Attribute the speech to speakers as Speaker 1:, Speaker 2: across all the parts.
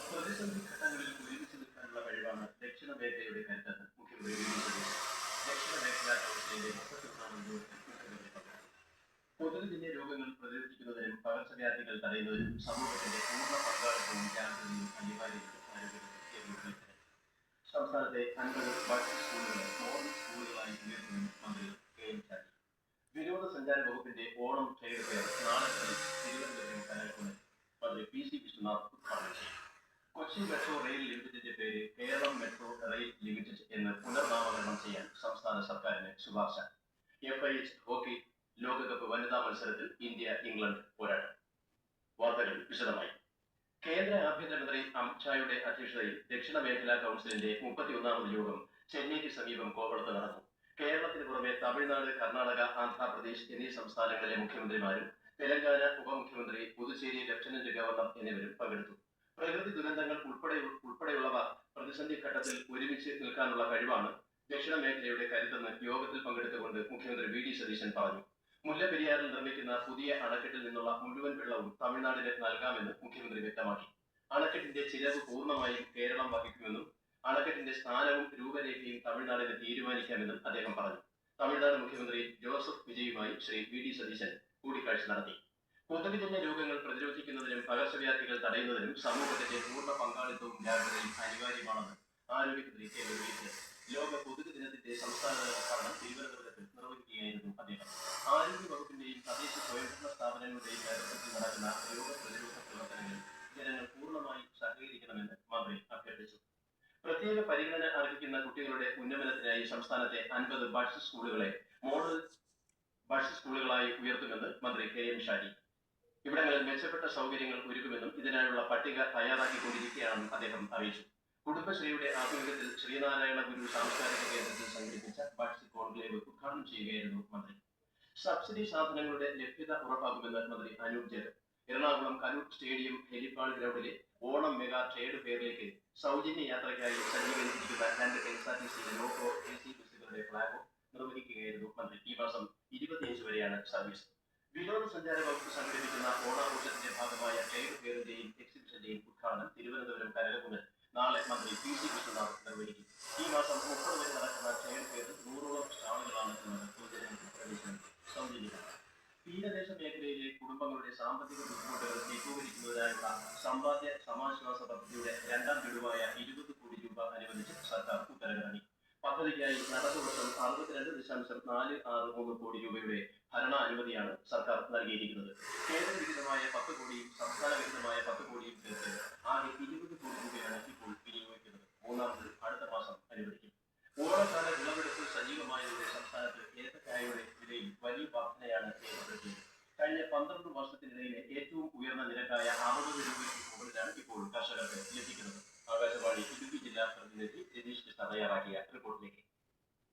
Speaker 1: പ്രതിസന്ധി ഘട്ടങ്ങളിൽ ഒരുമിച്ച് നിൽക്കാനുള്ള കഴിവാണ് ദക്ഷിണ മേഖലയുടെ കരുത്തെന്ന് മുഖ്യമന്ത്രി വി. ഡി. സതീശൻ ദക്ഷിണ മേഖലാ കൗൺസിലിന്റെ 31ാം യോഗത്തിൽ മുഖ്യമന്ത്രി പറഞ്ഞു. കൊതുകുജന്യ രോഗങ്ങൾ പ്രതിരോധിക്കുന്നതിനും പകർച്ചവ്യാധികൾ തടയുന്നതിനും സമൂഹത്തിന്റെ പൂർണ്ണ പങ്കാളിത്തവും ജാഗ്രതയും അനിവാര്യമെന്ന് ആരോഗ്യമന്ത്രി കെ. മുരളീധരൻ. സംസ്ഥാനത്തെ 50 ബഡ്ജറ്റ് സ്കൂളുകളെ മോഡൽ സ്കൂളുകളായി ഉയർത്തുമെന്ന് മന്ത്രി കെ. എം. ഷാജി. വിനോദസഞ്ചാര വകുപ്പിന്റെ ഓണം ട്രേഡ് ഫെയർ നാളെ മുതൽ തിരുവനന്തപുരം കനകക്കുന്നിൽ മന്ത്രി പി. സി. വിശ്വനാഥ് ഉദ്ഘാടനം ചെയ്യും. കൊച്ചി മെട്രോ റെയിൽ ലിമിറ്റഡിന്റെ പേര് കേരളം മെട്രോ റെയിൽ ലിമിറ്റഡ് എന്ന് പുനർനാമകരണം ചെയ്യാൻ സംസ്ഥാന സർക്കാരിന് ശുപാർശ. FIH ഹോക്കി ലോകകപ്പ് വനിതാ മത്സരത്തിൽ ഇന്ത്യ ഇംഗ്ലണ്ട് പോരാട്ടം. വാർത്തകൾ വിശദമായി. കേന്ദ്ര ആഭ്യന്തരമന്ത്രി അമിത്ഷായുടെ അധ്യക്ഷതയിൽ ദക്ഷിണ മേഖലാ കൗൺസിലിന്റെ 31ാമത് യോഗം ചെന്നൈക്ക് സമീപം കോവളത്ത് നടന്നു. കേരളത്തിന് പുറമെ തമിഴ്നാട്, കർണാടക, ആന്ധ്രാപ്രദേശ് എന്നീ സംസ്ഥാനങ്ങളിലെ മുഖ്യമന്ത്രിമാരും തെലങ്കാന ഉപമുഖ്യമന്ത്രി, പുതുച്ചേരി ലഫ്റ്റനന്റ് ഗവർണർ എന്നിവരും പങ്കെടുത്തു. പ്രകൃതി ദുരന്തങ്ങൾ ഉൾപ്പെടെയുള്ളവ പ്രതിസന്ധി ഘട്ടത്തിൽ ഒരുമിച്ച് നിൽക്കാനുള്ള കഴിവാണ് ദക്ഷിണ മേഖലയുടെ കരുത്തെന്ന് യോഗത്തിൽ പങ്കെടുത്തുകൊണ്ട് മുഖ്യമന്ത്രി വി. ഡി. സതീശൻ പറഞ്ഞു. മുല്ലപ്പെരിയാറിൽ നിർമ്മിക്കുന്ന പുതിയ അണക്കെട്ടിൽ നിന്നുള്ള മുഴുവൻ വെള്ളവും തമിഴ്നാടിന് നൽകാമെന്ന് മുഖ്യമന്ത്രി വ്യക്തമാക്കി. അണക്കെട്ടിന്റെ ചിലവ് പൂർണ്ണമായും കേരളം വഹിക്കുമെന്നും അണക്കെട്ടിന്റെ സ്ഥാനവും രൂപരേഖയും തമിഴ്നാടിന് തീരുമാനിക്കാമെന്നും അദ്ദേഹം പറഞ്ഞു. തമിഴ്നാട് മുഖ്യമന്ത്രി ജോസഫ് വിജയുമായി ശ്രീ വി. ഡി. സതീശൻ കൂടിക്കാഴ്ച നടത്തി. കൊതുകുജന്യ രോഗങ്ങൾ പ്രതിരോധിക്കുന്നതിനും പകർച്ചവ്യാധികൾ തടയുന്നതിനും സമൂഹത്തിന്റെ പൂർണ്ണ പങ്കാളിത്തവും ജാഗ്രതയും അനിവാര്യമാണെന്ന് ആരോഗ്യമന്ത്രി കെ. മുരളീധരൻ. ലോക കൊതുക് ദിനത്തിന്റെ സംസ്ഥാനതല ഉദ്ഘാടനം തിരുവനന്തപുരത്ത് നിർവഹിക്കുകയായിരുന്നു അദ്ദേഹം. ആരോഗ്യ വകുപ്പിന്റെയും തദ്ദേശ സ്വയംഭരണ സ്ഥാപനങ്ങളുടെയും നേതൃത്വത്തിൽ നടക്കുന്ന രോഗപ്രതിരോധ പ്രവർത്തനങ്ങളിൽ ജനങ്ങൾ പൂർണ്ണമായും സഹകരിക്കണമെന്ന് മന്ത്രി അഭ്യർത്ഥിച്ചു. പ്രത്യേക പരിഗണന അർഹിക്കുന്ന കുട്ടികളുടെ ഉന്നമനത്തിനായി സംസ്ഥാനത്തെ 50 ബഡ്ജറ്റ് സ്കൂളുകളെ മോഡൽ ബഡ്ജറ്റ് സ്കൂളുകളായി ഉയർത്തുമെന്ന് മന്ത്രി കെ. എം. ഷാജി. ഇവിടങ്ങളിൽ മെച്ചപ്പെട്ട സൗകര്യങ്ങൾ ഒരുക്കുമെന്നും ഇതിനായുള്ള പട്ടിക തയ്യാറാക്കിക്കൊണ്ടിരിക്കുകയാണെന്നും അദ്ദേഹം അറിയിച്ചു. കുടുംബശ്രീയുടെ ആഭിമുഖ്യത്തിൽ ശ്രീനാരായണ ഗുരു സാംസ്കാരിക കേന്ദ്രത്തിൽ സംഘടിപ്പിച്ച ബഡ്ജറ്റ് കോൺക്ലേവ് ഉദ്ഘാടനം ചെയ്യുകയായിരുന്നു മന്ത്രി. സബ്സിഡി സാധനങ്ങളുടെ ലഭ്യത ഉറപ്പാക്കുമെന്ന് മന്ത്രി അനൂപ് ജേക്കബ്. എറണാകുളം കലൂർ സ്റ്റേഡിയം ഹെലിപാഡ് ഗ്രൗണ്ടിലെ ഓണം മെഗാ ട്രേഡ് ഫെയറിലേക്ക് സൗജന്യ യാത്രയ്ക്കായി സജ്ജീകരിച്ചിരിക്കുന്ന 2 KSRTC ലോക്കോ AC ബസുകളുടെ ഫ്ളാഗ് ഓഫ് നിർവഹിക്കുകയായിരുന്നു മന്ത്രി. ഈ മാസം 25 വരെയാണ് സർവീസ്. വിനോദസഞ്ചാര വകുപ്പ് സംഘടിപ്പിക്കുന്ന ഓണാഘോഷത്തിന്റെ ഭാഗമായ ട്രേഡ് ഫെയറിന്റെയും എക്സിബിഷന്റെയും ഉദ്ഘാടനം തിരുവനന്തപുരം കനകക്കുന്നിൽ നാളെ മന്ത്രി പി. സി. വിശ്വനാഥ് നിർവഹിക്കും. ഈ മാസം 30 വരെ നടക്കുന്ന ട്രേഡ് ഫെയറിൽ 100ഓളം സ്റ്റാളുകളാണ് ഉള്ളത്. പൊതുജനങ്ങൾക്ക് പ്രവേശനം സൗജന്യമാണ്. തീരദേശ മേഖലയിലെ കുടുംബങ്ങളുടെ സാമ്പത്തിക ബുദ്ധിമുട്ടുകൾ ലഘൂകരിക്കുന്നതിനായുള്ള സമ്പാദ്യ സമാശ്വാസ പദ്ധതിയുടെ 2ാം ഗഡുവായ 20 കോടി രൂപ അനുവദിച്ച് സർക്കാർ ഉത്തരവിറങ്ങി. പദ്ധതിക്കായി നടപ്പ് വർഷം 62.463 കോടി രൂപയുടെ ഭരണാനുമതിയാണ് സർക്കാർ നൽകിയിരിക്കുന്നത്. കേന്ദ്രവിഹിതമായ 10 കോടിയും സംസ്ഥാന വിഹിതമായ 10 കോടിയും ചേർത്ത് ആകെ 20 കോടി രൂപയാണ് ഇപ്പോൾ വിനിയോഗിക്കുന്നത്. മൂന്നാമത് അടുത്ത മാസം അനുവദിക്കും. ഓണക്കാല വിളവെടുപ്പ് സജീവമായതോടെ സംസ്ഥാനത്ത് ഏത്തക്കായയുടെ വിലയിൽ വലിയ വർധനയാണ് രേഖപ്പെടുത്തിയത്. കഴിഞ്ഞ 12 വർഷത്തിനിടയിലെ ഏറ്റവും ഉയർന്ന നിരക്കായ 60 രൂപയ്ക്ക് മുകളിലാണ് ഇപ്പോൾ കർഷകർക്ക് ലഭിക്കുന്നത്. ആകാശവാണി ഇടുക്കി ജില്ലാ പ്രതിനിധി രതീഷ് കൃഷ്ണ തയ്യാറാക്കിയ റിപ്പോർട്ടിലേക്ക്.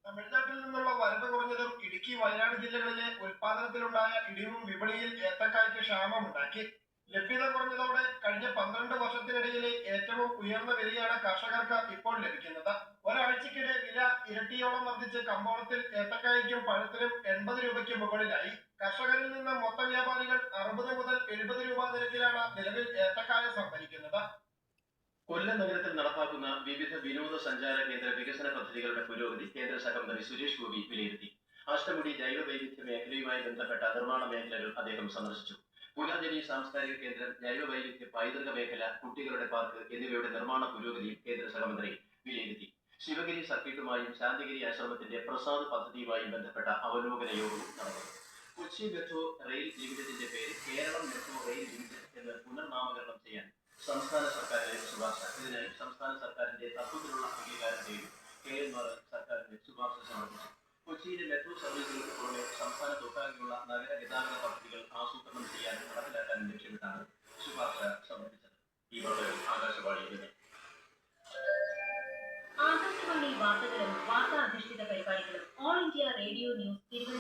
Speaker 2: തമിഴ്നാട്ടിൽ നിന്നുള്ള വരവ് കുറഞ്ഞതും ഇടുക്കി, വയനാട് ജില്ലകളിലെ ഉൽപാദനത്തിലുണ്ടായ ഇടിവും വിപണിയിൽ ഏത്തക്കായ്ക്ക് ക്ഷാമമുണ്ടാക്കി. ലഭ്യത കുറഞ്ഞതോടെ കഴിഞ്ഞ 12 വർഷത്തിനിടയിലെ ഏറ്റവും ഉയർന്ന വിലയാണ് കർഷകർക്ക് ഇപ്പോൾ ലഭിക്കുന്നത്. ഒരാഴ്ചക്കിടെ വില ഇരട്ടിയോളം വർദ്ധിച്ച് കമ്പോളത്തിൽ ഏത്തക്കായ്ക്കും പഴത്തിനും 80 രൂപയ്ക്ക് മുകളിലായി. കർഷകരിൽ നിന്ന് മൊത്ത വ്യാപാരികൾ 60 മുതൽ 70 രൂപ നിരക്കിലാണ് നിലവിൽ ഏത്തക്കായ സംഭരിക്കുന്നത്.
Speaker 1: കൊല്ലം നഗരത്തിൽ നടപ്പാക്കുന്ന വിവിധ വിനോദസഞ്ചാര കേന്ദ്ര വികസന പദ്ധതികളുടെ പുരോഗതി കേന്ദ്ര സഹമന്ത്രി സുരേഷ് ഗോപി വിലയിരുത്തി. അഷ്ടമുടി ജൈവ വൈവിധ്യ മേഖലയുമായി ബന്ധപ്പെട്ട നിർമ്മാണ മേഖലകൾ അദ്ദേഹം സന്ദർശിച്ചു. പുനർജനി സാംസ്കാരിക കേന്ദ്രം, ജൈവ വൈവിധ്യ പൈതൃക മേഖല, കുട്ടികളുടെ പാർക്ക് എന്നിവയുടെ നിർമ്മാണ പുരോഗതിയും കേന്ദ്ര സഹമന്ത്രി വിലയിരുത്തി. ശിവഗിരി സർക്കിട്ടുമായും ശാന്തിഗിരി ആശ്രമത്തിന്റെ പ്രസാദ് പദ്ധതിയുമായും ബന്ധപ്പെട്ട അവലോകന യോഗവും നടന്നു. കൊച്ചി മെട്രോ റെയിൽ ലിമിറ്റഡിന്റെ പേര് കേരളം മെട്രോ റെയിൽ ലിമിറ്റഡ് എന്ന് പുനർനാമകരണം ചെയ്യാൻ സംസ്ഥാന സർക്കാരിന്റെ ശുപാർശ. ഇതിനായി സംസ്ഥാന സർക്കാരിന്റെ തത്വത്തിലുള്ള അംഗീകാരം തേടി KNR സർക്കാരിന് ശുപാർശ സമർപ്പിച്ചു. കൊച്ചിയിലെ മെട്രോ സർവീസുകൾക്ക് പുറമെ സംസ്ഥാനത്തൊട്ടാകെയുള്ള നഗര ഗതാഗത പദ്ധതികൾ ആസൂത്രണം ചെയ്യാനും നടപ്പിലാക്കാനും ലക്ഷ്യമിട്ടാണ് ശുപാർശ സമർപ്പിച്ചത്. ഈ വാർത്തകൾ ആകാശവാണിയിൽ
Speaker 3: വാർത്തകളും വാർത്താ അധിഷ്ഠിത പരിപാടികളും ഓൾ ഇന്ത്യ റേഡിയോ ന്യൂസ്